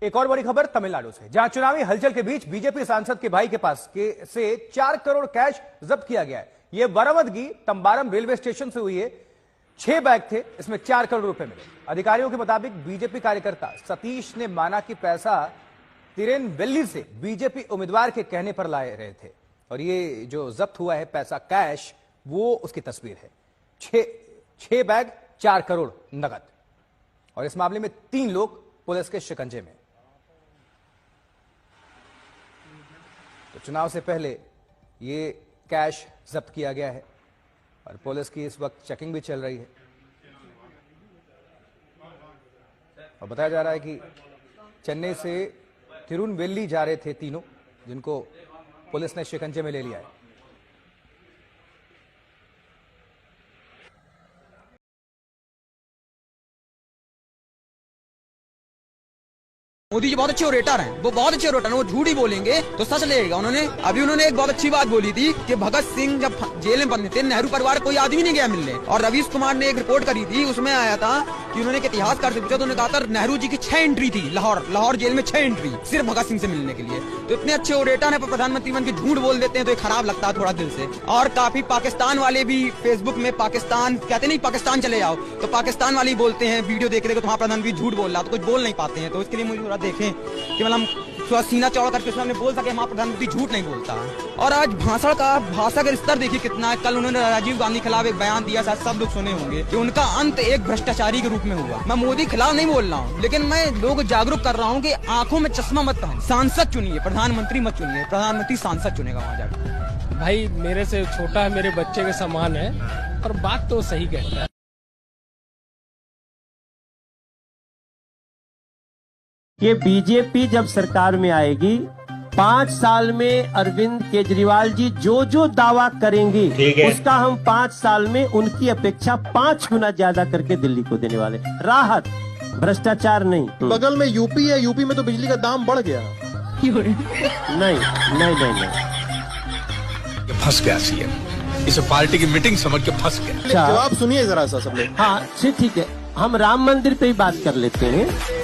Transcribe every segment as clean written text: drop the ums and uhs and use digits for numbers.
एक और बड़ी खबर तमिलनाडु से, जहां चुनावी हलचल के बीच बीजेपी सांसद के भाई के पास से 4 करोड़ कैश जब्त किया गया है। यह बरामदगी तंबारम रेलवे स्टेशन से हुई है। 6 बैग थे, इसमें 4 करोड़ रुपए मिले। अधिकारियों के मुताबिक बीजेपी कार्यकर्ता सतीश ने माना कि पैसा तिरुनेलवेली से बीजेपी उम्मीदवार के कहने पर लाए रहे थे, और ये जो जब्त हुआ है पैसा कैश, वो उसकी तस्वीर है। 6 बैग 4 करोड़ नगद, और इस मामले में 3 लोग पुलिस के शिकंजे में। तो चुनाव से पहले ये कैश जब्त किया गया है और पुलिस की इस वक्त चेकिंग भी चल रही है। और बताया जा रहा है कि चेन्नई से तिरुनेलवेली जा रहे थे तीनों, जिनको पुलिस ने शिकंजे में ले लिया है। मोदी जी बहुत अच्छे ओरेटर हैं, वो बहुत अच्छे ओरेटर हैं, वो झूठ ही बोलेंगे तो सच लगेगा। उन्होंने एक बहुत अच्छी बात बोली थी कि भगत सिंह जब जेल में बंद थे, नेहरू परिवार कोई आदमी नहीं गया मिलने। और रवीश कुमार ने एक रिपोर्ट करी थी, उसमें आया था कि उन्होंने एक इतिहासकार से पूछा तो उन्होंने कहा था नेहरू जी की 6 एंट्री थी लाहौर जेल में, 6 एंट्री सिर्फ भगत सिंह से मिलने के लिए। तो इतने अच्छे ओरेटर है, पर प्रधानमंत्री बन के झूठ बोल देते हैं तो खराब लगता है थोड़ा दिल से। और काफी पाकिस्तान वाले भी फेसबुक में पाकिस्तान कहते नहीं, पाकिस्तान चले जाओ, तो पाकिस्तान वाले बोलते हैं वीडियो देख रहे तो वहाँ प्रधानमंत्री झूठ बोल रहा, तो कुछ बोल नहीं पाते हैं। तो इसके लिए मुझे थोड़ा देखें कि मतलब सीना चौड़ा करके उसने बोल सके हमारा प्रधानमंत्री झूठ नहीं बोलता। और आज भाषा का स्तर देखिए कितना है। कल उन्होंने राजीव गांधी के खिलाफ एक बयान दिया, शायद सब लोग सुने होंगे, कि उनका अंत एक भ्रष्टाचारी के रूप में हुआ। मैं मोदी खिलाफ नहीं बोल रहा हूँ, लेकिन मैं लोग जागरूक कर रहा हूँ कि आंखों में चश्मा मत पहन, सांसद चुनिए, प्रधानमंत्री मत चुनिए। प्रधानमंत्री सांसद चुनेगा वहाँ जाकर। भाई मेरे से छोटा है, मेरे बच्चे के समान है, और बात तो सही कहता है। ये बीजेपी जब सरकार में आएगी, 5 साल में अरविंद केजरीवाल जी जो दावा करेंगे उसका हम 5 साल में उनकी अपेक्षा 5 गुना ज्यादा करके दिल्ली को देने वाले। राहत, भ्रष्टाचार नहीं। बगल में यूपी है, यूपी में तो बिजली का दाम बढ़ गया। नहीं। फंस गया सीएम, इस पार्टी की मीटिंग समझ के फंस गया। जवाब सुनिए जरा सा सब लोग। हाँ ठीक है, हम राम मंदिर पे ही बात कर लेते हैं।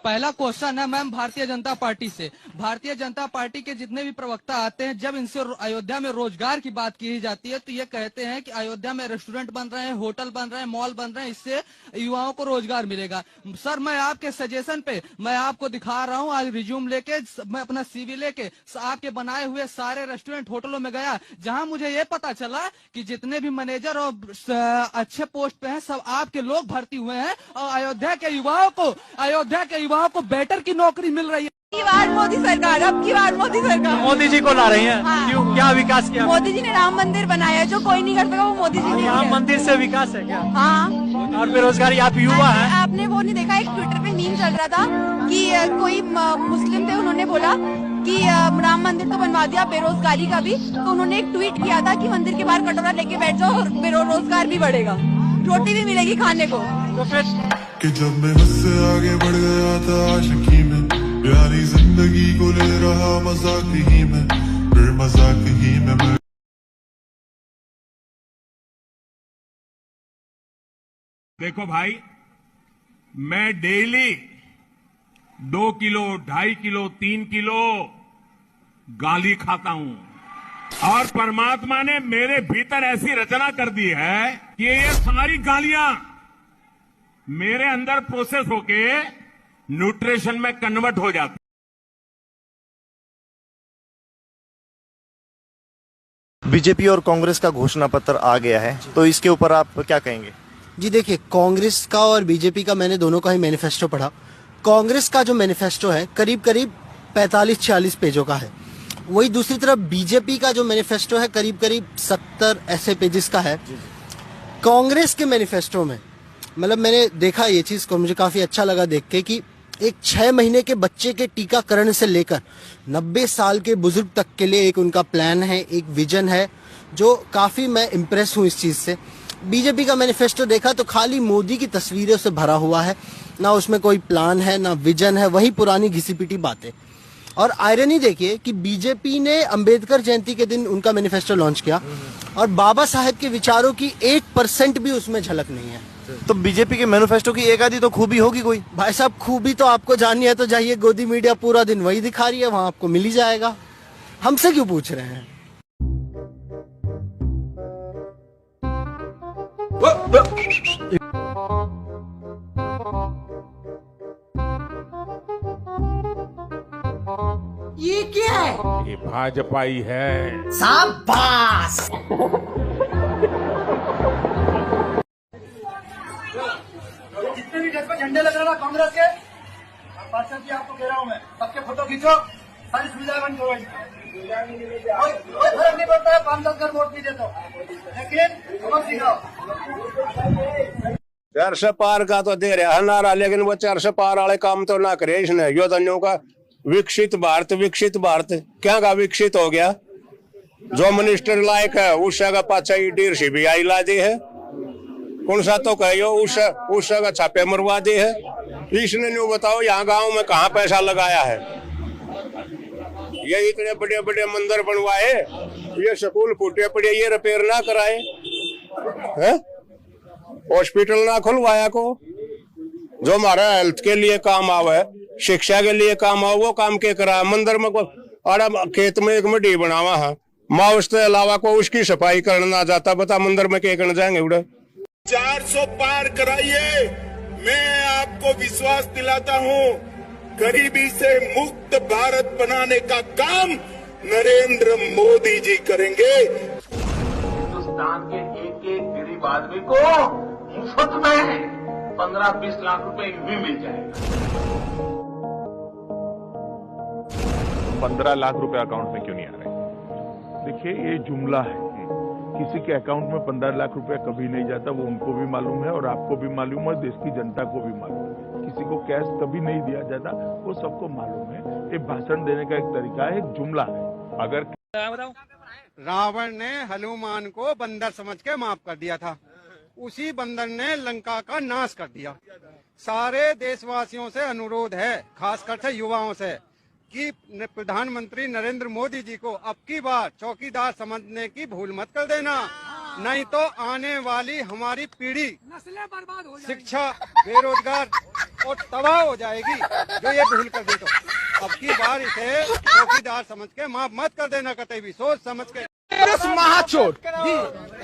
पहला क्वेश्चन है मैम भारतीय जनता पार्टी से। भारतीय जनता पार्टी के जितने भी प्रवक्ता आते हैं, जब इनसे अयोध्या में रोजगार की बात की जाती है तो ये कहते हैं कि अयोध्या में रेस्टोरेंट बन रहे हैं, होटल बन रहे हैं, मॉल बन रहे हैं, इससे युवाओं को रोजगार मिलेगा। सर मैं आपके सजेशन पे मैं आपको दिखा रहा हूँ, आज रिज्यूम लेके, मैं अपना CV लेके आपके बनाए हुए सारे रेस्टोरेंट होटलों में गया, जहाँ मुझे ये पता चला कि जितने भी मैनेजर और अच्छे पोस्ट पे हैं सब आपके लोग भर्ती हुए हैं, और अयोध्या के युवाओं को बेटर की नौकरी मिल रही है। अब की बार मोदी सरकार मोदी जी को ला रही हैं। हाँ। क्यों, क्या विकास किया? मोदी जी ने राम मंदिर बनाया, जो कोई नहीं कर सका वो मोदी जी ने किया। राम मंदिर से विकास है क्या? हाँ। और बेरोजगारी, आप युवा हैं। आपने वो नहीं देखा, एक ट्विटर पे मीम चल रहा था कि कोई मुस्लिम थे, उन्होंने बोला कि राम मंदिर तो बनवा दिया, बेरोजगारी का भी। तो उन्होंने एक ट्वीट किया था कि मंदिर के बाहर कटोरा लेके बैठ जाओ और बेरोजगार भी बढ़ेगा, रोटी भी मिलेगी खाने को। तो फिर कि जब मैं उससे आगे बढ़ गया था आशिकी में, प्यारी जिंदगी को ले रहा मजाक ही में, फिर मजाक ही में मैं। देखो भाई, मैं डेली 2 किलो, 2.5 किलो, 3 किलो गाली खाता हूं, और परमात्मा ने मेरे भीतर ऐसी रचना कर दी है कि ये सारी गालियां मेरे अंदर प्रोसेस होके न्यूट्रिशन में कन्वर्ट हो जाती। बीजेपी और कांग्रेस का घोषणा पत्र आ गया है, तो इसके ऊपर आप क्या कहेंगे? जी देखिए, कांग्रेस का और बीजेपी का मैंने दोनों का ही मैनिफेस्टो पढ़ा। कांग्रेस का जो मैनिफेस्टो है करीब 45-46 पेजों का है। वही दूसरी तरफ बीजेपी का जो मैनिफेस्टो है करीब 70 ऐसे पेजेस का है। कांग्रेस के मैनिफेस्टो में मतलब मैंने देखा ये चीज को, मुझे काफी अच्छा लगा देख के कि एक 6 महीने के बच्चे के टीकाकरण से लेकर 90 साल के बुजुर्ग तक के लिए एक उनका प्लान है, एक विजन है, जो काफी मैं इम्प्रेस हूँ इस चीज से। बीजेपी का मैनिफेस्टो देखा तो खाली मोदी की तस्वीरों से भरा हुआ है, ना उसमें कोई प्लान है ना विजन है, वही पुरानी घिसी पिटी बातें। और आयरनी देखिए कि बीजेपी ने अंबेडकर जयंती के दिन उनका मैनिफेस्टो लॉन्च किया और बाबा साहेब के विचारों की 1% भी उसमें झलक नहीं है। तो बीजेपी के मैनिफेस्टो की एक आधी तो खूबी होगी कोई। भाई साहब खूबी तो आपको जाननी है तो जाइए, गोदी मीडिया पूरा दिन वही दिखा रही है, वहां आपको मिल ही जाएगा। हमसे क्यों पूछ रहे हैं? ये क्या है? ये भाजपाई है। शाबाश। जितने भी देश में झंडे लग रहे ना कांग्रेस के, पार्षद जी आपको कह रहा हूँ मैं, सबके फोटो खींचो, सारी सुविधाएं बंद करो। कोई फर्क नहीं पड़ता है 5-10 घर वोट नहीं देता, लेकिन समझ सिखाओ। 400 पार का तो दे रहा है नारा, लेकिन वो 400 पार वाले काम तो ना करे इसने। यो धन्यों का विकसित भारत क्या का विकसित हो गया? जो मिनिस्टर लायक है उससे का पाचा ईडी सीबीआई ला दी है, कौन सा तो कहो उससे का छापे मरवा दी है। इसने न्यू बताओ यहाँ गांव में कहाँ पैसा लगाया है? ये इतने बड़े बड़े मंदिर बनवाए, ये स्कूल फूटे पड़े, ये रिपेयर ना कराए, हॉस्पिटल ना खुलवाया को। जो हमारा हेल्थ के लिए काम आवे, शिक्षा के लिए काम आवे, वो काम के करा। मंदिर में खेत में एक मड्डी बनावा है, माँ उसके अलावा को उसकी सफाई करना जाता, बता मंदिर में क्या करने जाएंगे उड़े। 400 पार कराइए, मैं आपको विश्वास दिलाता हूँ, गरीबी से मुक्त भारत बनाने का काम नरेंद्र मोदी जी करेंगे। हिंदुस्तान के एक गरीब आदमी को मुफ्त में 15-20 लाख रुपए भी मिल जाएगा। 15 लाख रुपए अकाउंट में क्यों नहीं आ रहे? देखिए ये जुमला है, किसी के अकाउंट में 15 लाख रुपया कभी नहीं जाता, वो उनको भी मालूम है और आपको भी मालूम है, देश की जनता को भी मालूम है। किसी को कैश कभी नहीं दिया जाता, वो सबको मालूम है। ये भाषण देने का एक तरीका है, एक जुमला है। अगर रावण ने हनुमान को बंदर समझ के माफ कर दिया था, उसी बंदर ने लंका का नाश कर दिया। सारे देशवासियों से अनुरोध है, खासकर से युवाओं से, कि प्रधानमंत्री नरेंद्र मोदी जी को अब की बार चौकीदार समझने की भूल मत कर देना, नहीं तो आने वाली हमारी पीढ़ी शिक्षा, बेरोजगार और तबाह हो जाएगी। जो ये भूल कर दे तो अब की बार इसे चौकीदार समझ के माफ मत कर देना, कतई भी सोच समझ के। कांग्रेस महाचोर,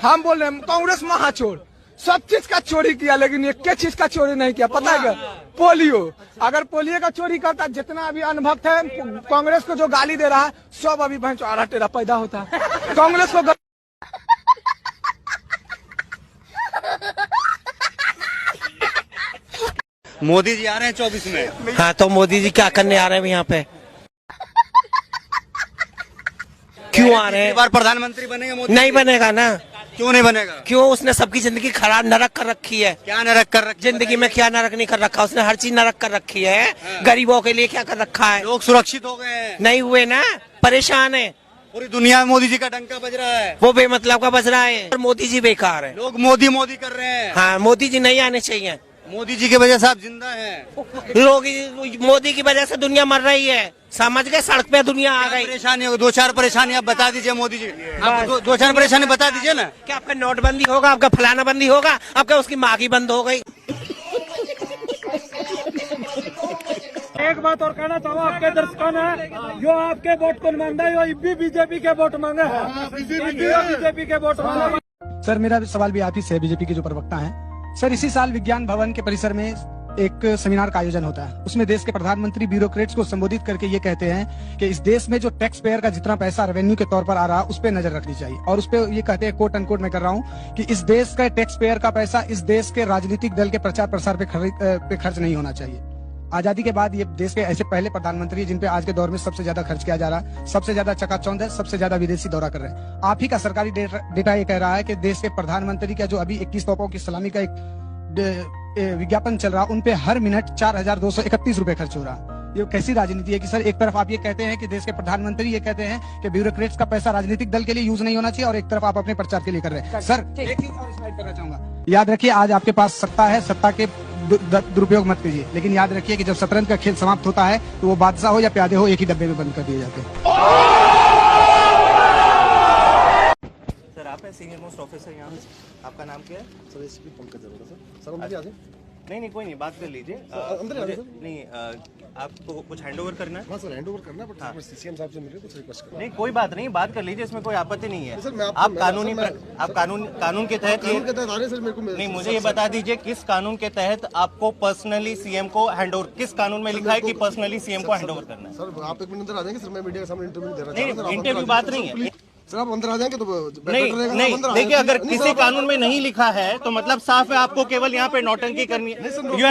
हम बोल रहे हैं कांग्रेस महाचोर, सब चीज का चोरी किया, लेकिन एक चीज का चोरी नहीं किया, पता है क्या? पोलियो। अगर पोलियो का चोरी करता, जितना अभी अनुभव है कांग्रेस को जो गाली दे रहा है, सब अभी भैंस आरा टेरा पैदा होता है कांग्रेस को। मोदी जी आ रहे हैं 24 में। हाँ, तो मोदी जी क्या करने आ रहे हैं यहाँ पे? क्यों आ रहे हैं? बार प्रधानमंत्री बनेगा मोदी? नहीं बनेगा ना। क्यों नहीं बनेगा? क्यों? उसने सबकी जिंदगी खराब नरक कर रखी है। क्या नरक कर रखी? जिंदगी में क्या नरक नहीं कर रखा, उसने हर चीज नरक कर रखी है। गरीबों के लिए क्या कर रखा है? लोग सुरक्षित हो गए हैं। नहीं हुए ना, परेशान है। पूरी दुनिया में मोदी जी का डंका बज रहा है, वो बेमतलब का बज रहा है। और मोदी जी बेकार है, लोग मोदी मोदी कर रहे हैं। हाँ, मोदी जी नहीं आने चाहिए। मोदी जी की वजह से आप जिंदा हैं। लोग मोदी की वजह से दुनिया मर रही है, समझ गए? सड़क पे दुनिया आ गई। परेशानी हो, 2-4 परेशानी आप बता दीजिए मोदी जी, आप 2-4 परेशानी बता दीजिए ना। क्या आपका नोटबंदी होगा, आपका फलाना बंदी होगा, आपका उसकी माँ की बंद हो गई। एक बात और कहना चाहूँ आपके दर्शकों ने, जो आपके वोट को मांगा है, वो बीजेपी के वोट मांगे हैं, बीजेपी के वोट मांगे। सर मेरा सवाल भी आप ही से, बीजेपी के जो प्रवक्ता हैं। सर इसी साल विज्ञान भवन के परिसर में एक सेमिनार का आयोजन होता है, उसमें देश के प्रधानमंत्री ब्यूरोक्रेट्स को संबोधित करके ये कहते हैं कि इस देश में जो टैक्स पेयर का जितना पैसा रेवेन्यू के तौर पर आ रहा है उस पर नजर रखनी चाहिए। और उस पर ये कहते हैं, कोट अनकोट मैं कर रहा हूँ, कि इस देश का टैक्स पेयर का पैसा इस देश के राजनीतिक दल के प्रचार प्रसार पे खर्च नहीं होना चाहिए। आजादी के बाद ये देश के ऐसे पहले प्रधानमंत्री हैं जिन पे आज के दौर में सबसे ज्यादा खर्च किया जा रहा है, सबसे ज्यादा चकाचौंध है, सबसे ज्यादा विदेशी दौरा कर रहे हैं। आप ही का सरकारी डेटा ये कह रहा है कि देश के प्रधानमंत्री का जो अभी 21 तोपों की सलामी का एक विज्ञापन चल रहा, उन पे हर मिनट 4,231 रुपए खर्च हो रहा। ये कैसी राजनीति है कि सर एक तरफ आप ये कहते हैं कि देश के प्रधानमंत्री ये कहते हैं कि ब्यूरोक्रेट्स का पैसा राजनीतिक दल के लिए यूज नहीं होना चाहिए, और एक तरफ आप अपने प्रचार के लिए कर रहे हैं। सर एक चीज और स्लाइड करना चाहूंगा, याद रखिए आज आपके पास सत्ता है, सत्ता के दुरुपयोग मत कीजिए, लेकिन याद रखिए कि जब शतरंज का खेल समाप्त होता है तो वो बादशाह हो या प्यादे हो, एक ही डब्बे में बंद कर दिए जाते हैं। मैं सीनियर मोस्ट ऑफिसर यहाँ। आपका नाम क्या है? Sir SP Pankaj Arora sir. Sir अंदर आ जाए। नहीं कोई नहीं, बात कर लीजिए। अंदर आ जाए सर। नहीं आपको कुछ हैंडओवर करना है? हाँ सर हैंडओवर करना है, बट सीएम साहब से मिले कुछ रिक्वेस्ट करना। नहीं कोई बात नहीं, बात कर लीजिए, इसमें कोई आपत्ति नहीं है। सर मैं आप कानून के तहत आ रहे सर मेरे को। नहीं, मुझे ये बता दीजिए किस कानून के तहत आपको पर्सनली सीएम को हैंडओवर, किस कानून में लिखा है कि पर्सनली सीएम को हैंडओवर करना है? सर आप एक मिनट अंदर आ जाएंगे सर, मैं मीडिया के सामने इंटरव्यू दे रहा हूं। नहीं इंटरव्यू बात नहीं है सर, आप अंदर आ जाएंगे तो नहीं देखिए, अगर किसी कानून में नहीं लिखा है तो मतलब साफ है आपको केवल यहाँ पे नौटंकी करनी है। यू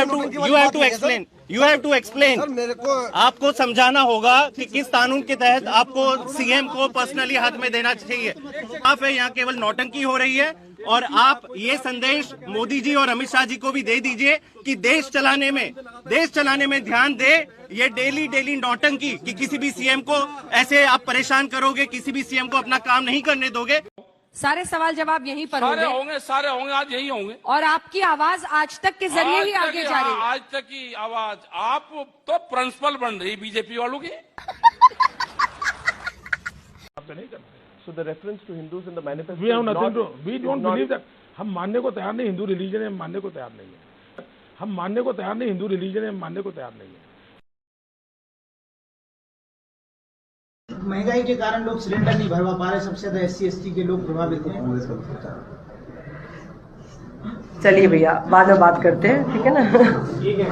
हैव टू एक्सप्लेन मेरे को आपको समझाना होगा कि किस कानून के तहत आपको सीएम को पर्सनली हाथ में देना चाहिए। साफ है यहाँ केवल नौटंकी हो रही है, और आप ये संदेश मोदी जी और अमित शाह जी को भी दे दीजिए कि देश चलाने में ध्यान दे। ये डेली नौटंकी कि किसी भी सीएम को ऐसे आप परेशान करोगे, किसी भी सीएम को अपना काम नहीं करने दोगे। सारे सवाल जवाब यहीं पर होंगे। सारे होंगे आज यही होंगे। और आपकी आवाज आज तक के जरिए ही आगे जा रही है। आज तक की आवाज आप तो प्रिंसिपल बन रही बीजेपी वालों की। नहीं करना। So the reference to Hindus in the manifesto. We have nothing to. We don't believe that. हम मानने को तैयार नहीं, हिंदू रिलीजन है, हम मानने को तैयार नहीं है। हम मानने को तैयार नहीं, हिंदू रिलीजन है, हम मानने को तैयार नहीं है। महंगाई के कारण लोग सिलेंडर नहीं भरवा पा रहे, सबसे ज्यादा SC ST के लोग प्रभावित हैं। चलिए भैया बाद में बात करते हैं, ठीक है ना। ठीक है।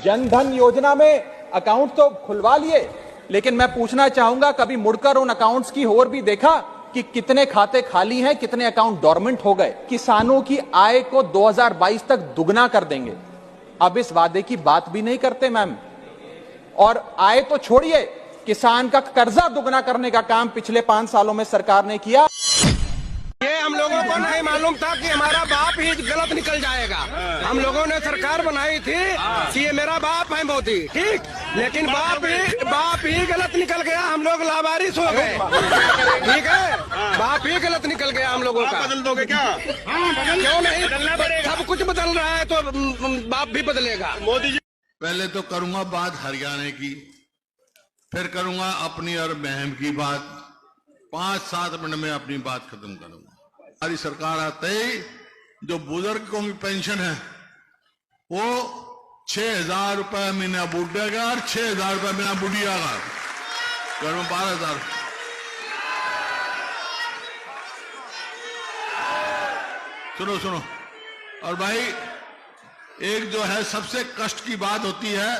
जन धन योजना में अकाउंट तो खुलवा लिए, लेकिन मैं पूछना चाहूंगा कभी मुड़कर उन अकाउंट्स की ओर भी देखा कि कितने खाते खाली हैं, कितने अकाउंट डोरमेंट हो गए? किसानों की आय को 2022 तक दुगना कर देंगे, अब इस वादे की बात भी नहीं करते मैम। और आय तो छोड़िए, किसान का कर्जा दुगना करने का काम पिछले 5 सालों में सरकार ने किया। ये हम लोगों को नहीं मालूम था कि हमारा बाप ही गलत निकल जाएगा। हम लोगों ने सरकार बनाई थी कि ये मेरा बाप है मोदी, ठीक, लेकिन बाप ही गलत निकल गया, हम लोग लावारिस हो गए। ठीक है, बाप ही गलत निकल गया हम लोगों का। बदल दोगे क्या? क्यों नहीं, सब कुछ बदल रहा है तो बाप भी बदलेगा। मोदी जी पहले तो करूंगा बात हरियाणा की, फिर करूंगा अपनी और बहन की बात। 5-7 मिनट में अपनी बात खत्म करूंगा। हमारी सरकार आते ही जो बुजुर्गों की पेंशन है वो 6,000 रुपए महीना बूढ़े का और 6,000 रुपए महीना बुढ़िया का, घर में 12,000। सुनो और भाई एक जो है सबसे कष्ट की बात होती है,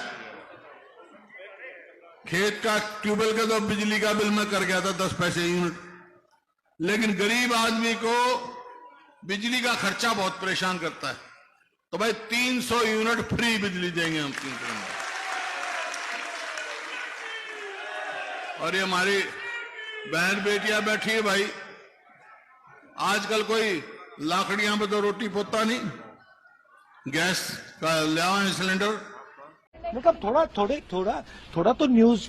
खेत का ट्यूबवेल का तो बिजली का बिल में कर गया था 10 पैसे यूनिट, लेकिन गरीब आदमी को बिजली का खर्चा बहुत परेशान करता है। तो भाई 300 यूनिट फ्री बिजली देंगे हम 300 में। और ये हमारी बहन बेटियां बैठी है भाई, आजकल कोई लाकड़ियां पे तो रोटी पोता नहीं, गैस का ले आए सिलेंडर। मतलब थोड़ा तो न्यूज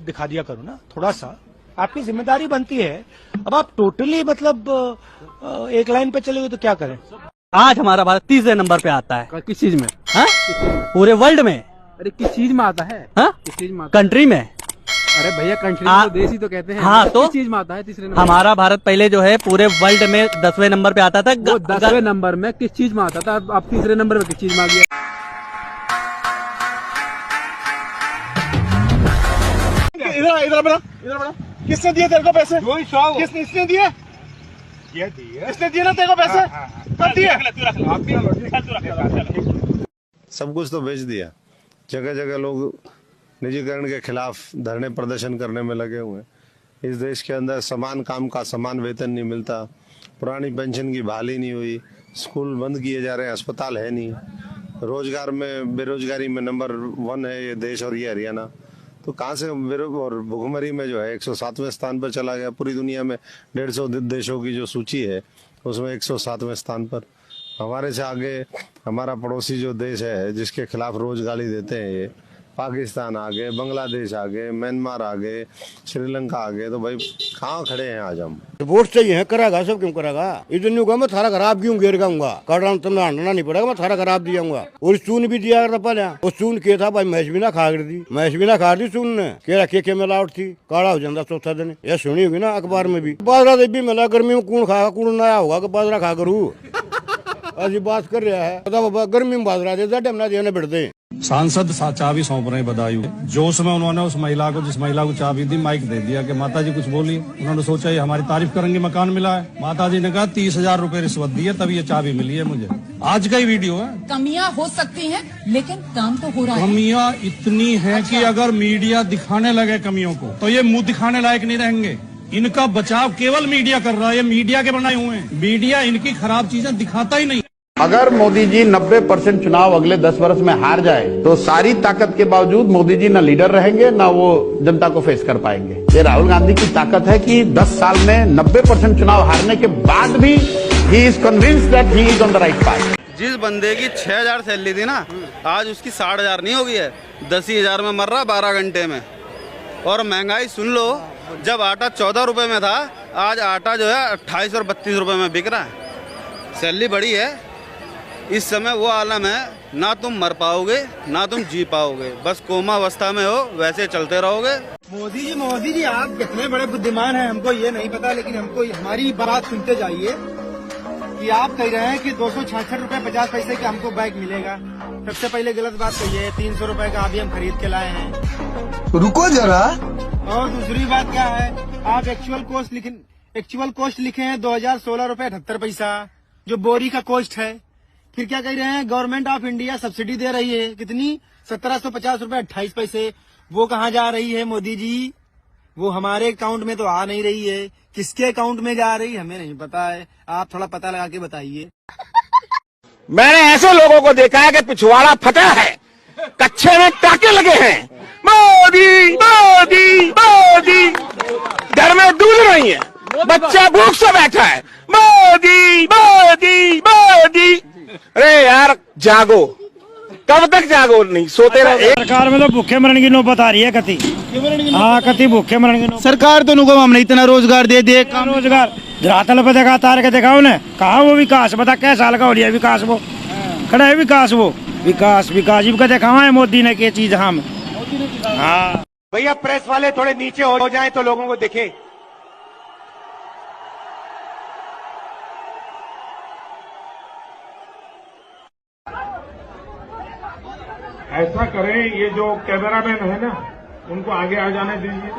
दिखा दिया करो ना, थोड़ा सा आपकी जिम्मेदारी बनती है। अब आप टोटली मतलब एक लाइन पे चले गए तो क्या करें? आज हमारा भारत 30वें नंबर पे आता है। किस चीज में? हाँ? पूरे वर्ल्ड में। अरे किस चीज में आता है? हाँ? किस चीज में? कंट्री में। अरे भैया कंट्री में तो देश ही तो कहते हैं। हाँ, तो किस चीज में आता है? तीसरे नंबर। हमारा भारत पहले जो है पूरे वर्ल्ड में 10वें नंबर पे आता था। वो 10वें नंबर में किस चीज में आता था? अब तीसरे नंबर पे किस चीज में आ गया? इधर बड़ा किसने दिए तेरे को पैसे? किसने इसने दिए? इसने दिए ना तेरे को पैसे? कब दिए? सब कुछ तो बेच दिया। जगह जगह लोग निजीकरण के खिलाफ धरने प्रदर्शन करने में लगे हुए हैं। इस देश के अंदर समान काम का समान वेतन नहीं मिलता, पुरानी पेंशन की बहाली नहीं हुई, स्कूल बंद किए जा रहे हैं, अस्पताल है नहीं, रोजगार में बेरोजगारी में नंबर 1 है ये देश और ये हरियाणा। तो कहाँ से, और भुखमरी में जो है 107वें स्थान पर चला गया। पूरी दुनिया में 150 देशों की जो सूची है उसमें 107वें स्थान पर। हमारे से आगे हमारा पड़ोसी जो देश है जिसके खिलाफ रोज गाली देते हैं ये पाकिस्तान आ गए, बांग्लादेश आ गए, म्यांमार आ गए, श्रीलंका आ गए, तो भाई कहाँ खड़े हैं आज हम। वोट चाहिए है, करेगा सब क्यों करेगा। इधर नहीं होगा मैं थारा खराब क्यों घेर गाऊंगा, कर तुम्हें हंडना नहीं पड़ेगा, मैं थारा खराब दियाऊंगा। और चून भी दिया करता पहले, और चून के था भाई मैच भी ना खा दी, मैच भी ना खा दी चून ने, कह के मिलावट थी, काला हो जाता चौथा दिन। ये सुनी होगी ना अखबार में भी, बाजरा भी मिला गर्मी में कौन खाएगा, कौन नया होगा कि बाजरा खा करूँ। ऐसी बात कर रहा है, गर्मी में बाजरा दे टाइम देने बढ़ते। सांसद चाबी सौंप रहे बदायूं, जोश में उन्होंने उस महिला को, जिस महिला को चाबी दी, माइक दे दिया कि माता जी कुछ बोली। उन्होंने सोचा ये हमारी तारीफ करेंगे, मकान मिला है। माता जी ने कहा 30,000 रुपए रिश्वत दी है तभी ये चाबी मिली है मुझे। आज का ही वीडियो है। कमियां हो सकती हैं लेकिन काम तो हो रहा है। कमियां इतनी है कि अगर मीडिया दिखाने लगे कमियों को तो ये मुंह दिखाने लायक नहीं रहेंगे। इनका बचाव केवल मीडिया कर रहा है, ये मीडिया के बनाए हुए हैं। मीडिया इनकी खराब चीजें दिखाता ही नहीं। अगर मोदी जी 90% चुनाव अगले 10 वर्ष में हार जाए तो सारी ताकत के बावजूद मोदी जी ना लीडर रहेंगे ना वो जनता को फेस कर पाएंगे। ये राहुल गांधी की ताकत है कि 10 साल में 90% चुनाव हारने के बाद भी he is convinced that he is on the right path. जिस बंदे की 6,000 सैलरी थी ना, आज उसकी 60,000 नहीं हो गई है, 10,000 में मर रहा 12 घंटे में। और महंगाई सुन लो, जब आटा 14 रुपए में था, आज आटा जो है 28 और 32 रुपए में बिक रहा है। सैलरी बढ़ी है। इस समय वो आलम है, ना तुम मर पाओगे ना तुम जी पाओगे, बस कोमा अवस्था में हो, वैसे चलते रहोगे। मोदी जी आप कितने बड़े बुद्धिमान हैं हमको ये नहीं पता, लेकिन हमको हमारी बात सुनते जाइए कि आप कह रहे हैं कि 266 रुपए 50 पैसे का हमको बैग मिलेगा। सबसे पहले गलत बात कही है, 300 रुपए का अभी हम खरीद के लाए हैं। रुको जरा। और दूसरी बात क्या है, आप एक्चुअल कॉस्ट लिखे हैं 2016 रुपए 78 पैसा, जो बोरी का कॉस्ट है। फिर क्या कह रहे हैं, गवर्नमेंट ऑफ इंडिया सब्सिडी दे रही है, कितनी 1750 रुपए 28 पैसे। वो कहाँ जा रही है मोदी जी? वो हमारे अकाउंट में तो आ नहीं रही है, किसके अकाउंट में जा रही हमें नहीं पता है। आप थोड़ा पता लगा के बताइए। मैंने ऐसे लोगों को देखा है कि पिछवाड़ा फटा है, कच्छे में टाके लगे हैं, मोदी मोदी मोदी, घर में दूध नहीं है, बच्चा भूख से बैठा है, मोदी मोदी मोदी। अरे यार जागो, कब तक जागो, नहीं सोते रहे। सरकार में तो भूखे मरण की नौबत आ रही है कति। हाँ कति भूखे मरण की नौबत। सरकार तो नुको हमने इतना रोजगार दे दे, रोजगार धरातल पे देखा, तार के देखा उन्हें, कहा वो विकास, बता क्या साल का हो रहा है विकास, वो खड़ा है विकास, वो विकास विकास का देखा है मोदी ने क्या चीज। हम हाँ भैया प्रेस वाले थोड़े नीचे हो जाएं तो लोगों को दिखे। ऐसा करें, ये जो कैमरामैन है ना, उनको आगे आ जाने दीजिए,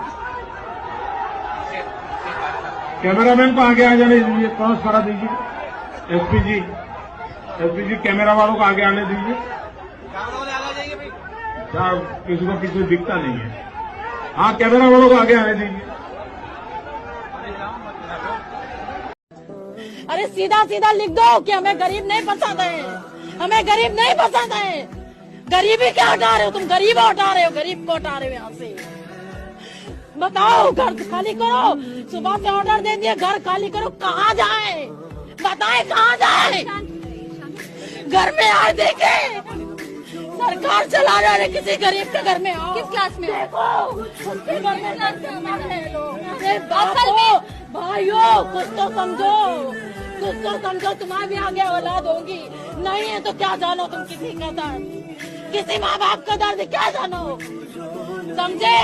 कैमरामैन को आगे आ जाने दीजिए, क्रॉस करा दीजिए। एसपी जी कैमरा वालों को आगे आने दीजिए। किसी को पीछे दिखता नहीं है। हाँ, कैमरा वालों को आगे आने दीजिए। अरे सीधा सीधा लिख दो कि हमें गरीब नहीं पसंद है, हमें गरीब नहीं पसंद है। गरीबी क्या हटा रहे हो तुम? गरीब हटा रहे हो, गरीब को हटा रहे हो यहाँ से। बताओ, घर खाली करो, सुबह से ऑर्डर दे दिए, घर खाली करो, कहाँ जाए बताए, कहाँ जाए? घर में आए देखे, सरकार चला रहा है, किसी गरीब के घर में आओ। किस क्लास में देखो, उसके घर में भाइयों कुछ तो समझो, कुछ तो समझो। तुम्हारे भी आगे औलाद होगी, नहीं है तो क्या जानो तुम किसी का दर्द, किसी माँ बाप का दर्द क्या जानो, समझे?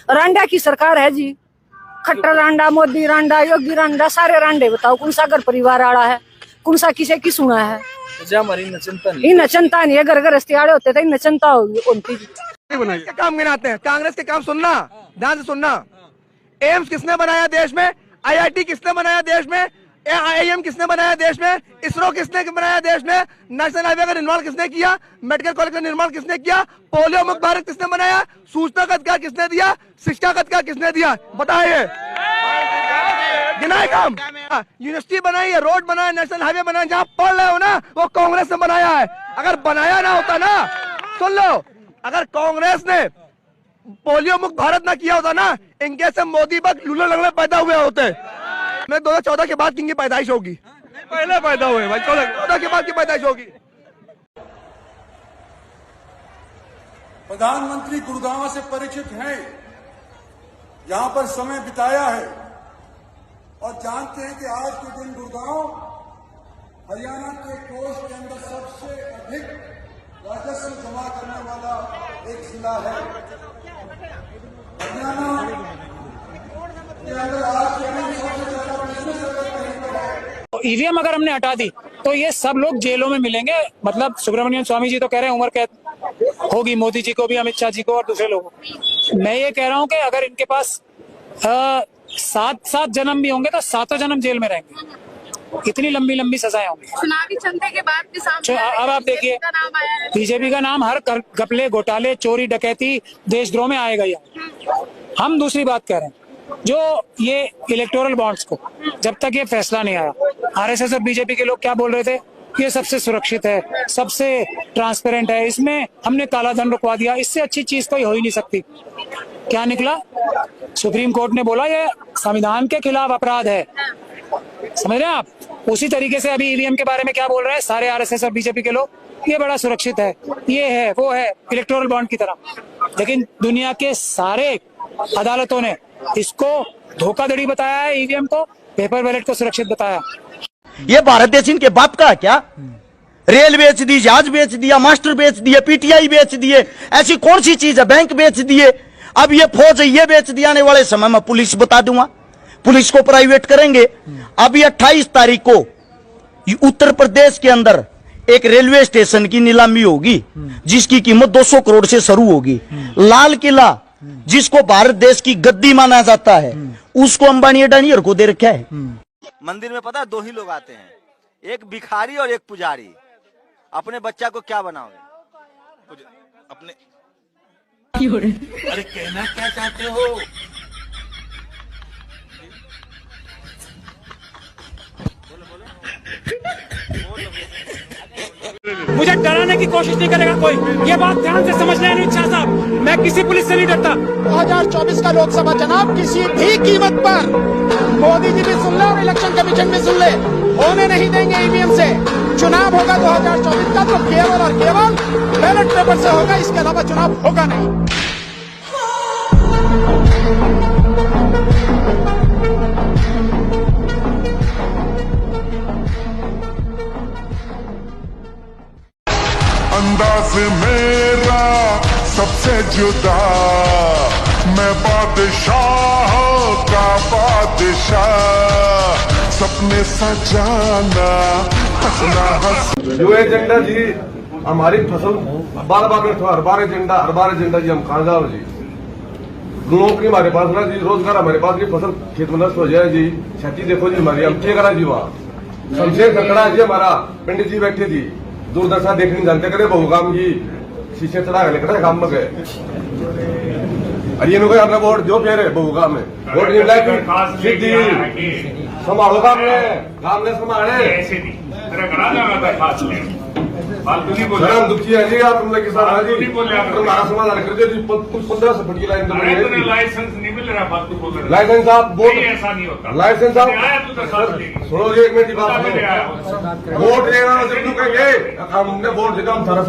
रांडा की सरकार है जी, खट्टर रांडा, मोदी रांडा, योगी रांडा, सारे रांडे। बताओ कौन सा घर परिवार आड़ा है, कौन सा किसे की सुना है? नचनता नहीं है, घर गृहस्थी आड़े होते थे, नचनता होगी उनकी। काम गिनाते हैं, कांग्रेस के काम सुनना, ध्यान से सुनना। एम्स किसने बनाया देश में? IIT किसने बनाया देश में? IIM किसने बनाया देश में? इसरो किसने बनाया देश में? नेशनल हाईवे का निर्माण किसने किया? मेडिकल कॉलेज का निर्माण किसने किया? पोलियो मुक्त भारत किसने बनाया? सूचना का अधिकार किसने दिया? शिक्षा का अधिकार किसने दिया? बताइए, गिनाए काम। यूनिवर्सिटी बनाई है, रोड बनाया, नेशनल हाईवे बनाया, जहाँ पढ़ रहे हो ना वो कांग्रेस ने बनाया है। अगर बनाया ना होता ना, सुन लो, अगर कांग्रेस ने पोलियो मुक्त भारत ना किया होता ना, इनके से मोदी बग लूले लंगड़े पैदा हुए होते। मैं 2014 के बाद इनकी पैदाइश होगी, पहले पैदा हुए भाई, 14 के बाद की पैदाइश होगी। प्रधानमंत्री गुड़गांव से परिचित हैं, यहां पर समय बिताया है और जानते हैं कि आज के दिन गुड़गांव हरियाणा के कोष के अंदर सबसे अधिक राजस्व जमा करने वाला एक जिला है। हरियाणा के अंदर आज के दिन सबसे ज्यादा बिजनेस अगर ईवीएम अगर हमने हटा दी तो ये सब लोग जेलों में मिलेंगे। मतलब सुब्रमण्यम स्वामी जी तो कह रहे हैं उम्र कैद होगी मोदी जी को भी, अमित शाह जी को और दूसरे लोगों को। मैं ये कह रहा हूँ कि अगर इनके पास 7 जन्म भी होंगे तो 7 जन्म जेल में रहेंगे। इतनी लंबी लंबी सजाएं होंगी। चुनावी चंदे के बाद भी सामने अब आप देखिए बीजेपी का नाम हर घपले, घोटाले, चोरी, डकैती, देशद्रोह में आएगा ही। हम दूसरी बात कह रहे हैं, जो ये इलेक्टोरल बॉन्ड्स को जब तक ये फैसला नहीं आया, आरएसएस और बीजेपी के लोग क्या बोल रहे थे, ये सबसे सुरक्षित है, सबसे ट्रांसपेरेंट है, इसमें हमने काला धन रुकवा दिया, इससे अच्छी चीज कोई हो ही नहीं सकती। क्या निकला? सुप्रीम कोर्ट ने बोला ये संविधान के खिलाफ अपराध है। समझ रहे हैं आप? उसी तरीके से अभी ईवीएम के बारे में क्या बोल रहे हैं सारे आरएसएस और बीजेपी के लोग, ये बड़ा सुरक्षित है, ये है, वो है, इलेक्टोरल बॉन्ड की तरह। लेकिन दुनिया के सारे अदालतों ने इसको धोखाधड़ी बताया है, ईवीएम को, पेपर बैलेट को सुरक्षित बताया। ये भारत देश इनके बाप का क्या? रेल बेच दी, जहाज बेच दिया, मास्टर बेच दिए, पीटीआई बेच दिए, ऐसी कौन सी चीज है? बैंक बेच दिए, अब ये फौज ये बेच दिया। आने वाले समय में पुलिस बता दूंगा, पुलिस को प्राइवेट करेंगे। अभी 28 तारीख को उत्तर प्रदेश के अंदर एक रेलवे स्टेशन की नीलामी होगी जिसकी कीमत 200 करोड़ से शुरू होगी। लाल किला जिसको भारत देश की गद्दी माना जाता है, उसको अंबानी अडानी को दे रखा है। मंदिर में पता है 2 ही लोग आते हैं, एक भिखारी और एक पुजारी। अपने बच्चा को क्या बनाओगे? अपने अरे कहना क्या चाहते हो? मुझे डराने की कोशिश नहीं करेगा कोई, ये बात ध्यान से समझ लें अमित शाह साहब, मैं किसी पुलिस से नहीं डरता। 2024 का लोकसभा चुनाव किसी भी कीमत पर, मोदी जी भी सुन ले और इलेक्शन कमीशन भी सुन ले, होने नहीं देंगे ईवीएम से। चुनाव होगा 2024 का तो केवल और केवल बैलेट पेपर से होगा, इसके अलावा चुनाव होगा नहीं। अंदाज मेरा सबसे जुदा, मैं बादशाह का बादशाह, सपने सजाना हंसना हंस। जो एजेंडा जी हमारी फसल बार बार हर बार एजेंडा जी, हम कहाँ जाओ जी? नौकरी हमारे पास ना जी, रोजगार हमारे पास नहीं, फसल खेत में नष्ट हो जाए जी, क्षति देखो जी हमारी, हम क्या करा जी? वहाँ शमशेर खकड़ा जी हमारा पंडित जी बैठे जी, दूरदर्शन देखने जानते करे, बहुगाम की शीशे चढ़ा गए काम में गए। अरे ये अपना वोट जो फेरे बहुगाम में वोट सिद्धि संभालो, काम ने संभाले। हम दुखी है जी, आप किसान है जी, हमारा समाधान कर दे। 1500 फुट की लाइन तो लाइसेंस नहीं मिल रहा, फालतू बोल रहे। लाइसेंस आप वोट ऐसा नहीं होता। लाइसेंस आप सुनो जी, एक मिनट की बात, वोट लेना हमने वोट देगा, हम सारा